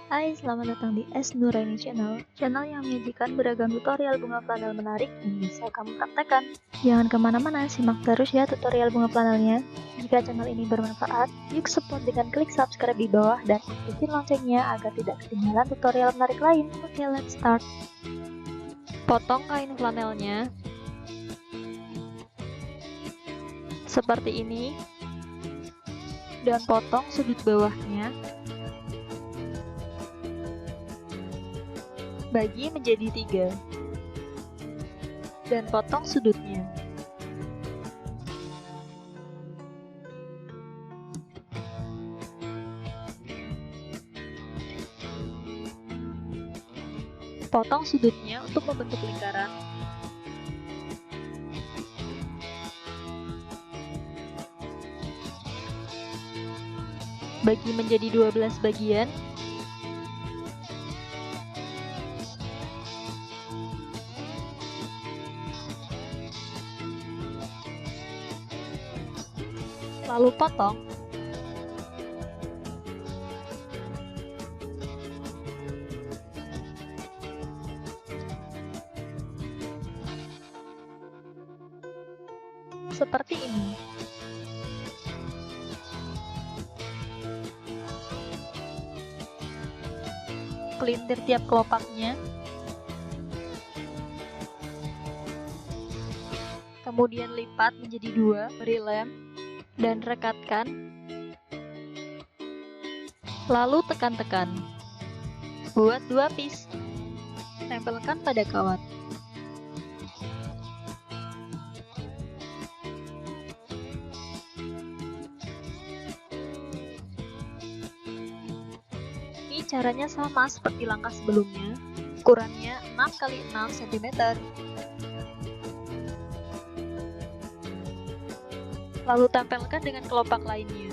Hai, selamat datang di S Nuraini Channel, channel yang menyajikan beragam tutorial bunga flanel menarik yang bisa kamu praktekkan. Jangan kemana-mana, simak terus ya tutorial bunga flanelnya. Jika channel ini bermanfaat, yuk support dengan klik subscribe di bawah dan aktifin loncengnya agar tidak ketinggalan tutorial menarik lain. Oke, let's start. Potong kain flanelnya seperti ini dan potong sudut bawahnya, bagi menjadi 3 dan potong sudutnya. Potong sudutnya untuk membentuk lingkaran. Bagi menjadi 12 bagian. Lalu potong. Seperti ini. Pelintir tiap kelopaknya. Kemudian lipat menjadi 2, beri lem, dan rekatkan. Lalu tekan-tekan. Buat 2 piece. Tempelkan pada kawat. Ini caranya sama seperti langkah sebelumnya. Ukurannya 6 x 6 cm. Lalu tempelkan dengan kelopak lainnya.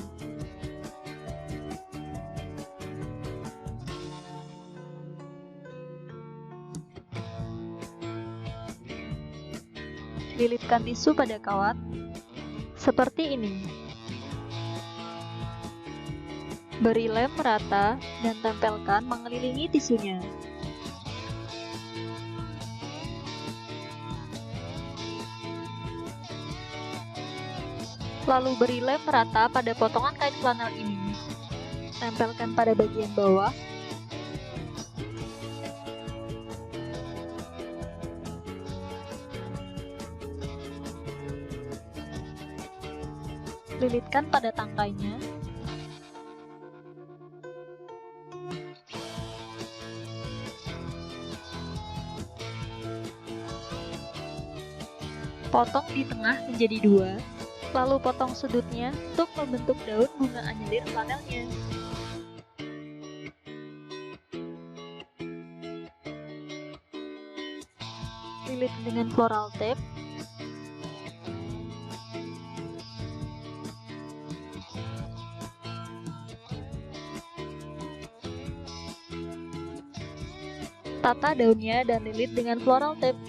Lilitkan tisu pada kawat seperti ini. Beri lem merata dan tempelkan mengelilingi tisunya. Lalu beri lem merata pada potongan kain flanel ini. Tempelkan pada bagian bawah. Lilitkan pada tangkainya. Potong di tengah menjadi 2, lalu potong sudutnya untuk membentuk daun bunga anyelir flanelnya. Lilit dengan floral tape. Tata daunnya dan lilit dengan floral tape.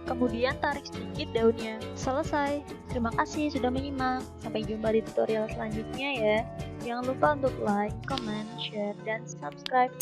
Kemudian tarik sedikit daunnya. Selesai. Terima kasih sudah menyimak. Sampai jumpa di tutorial selanjutnya ya. Jangan lupa untuk like, comment, share, dan subscribe.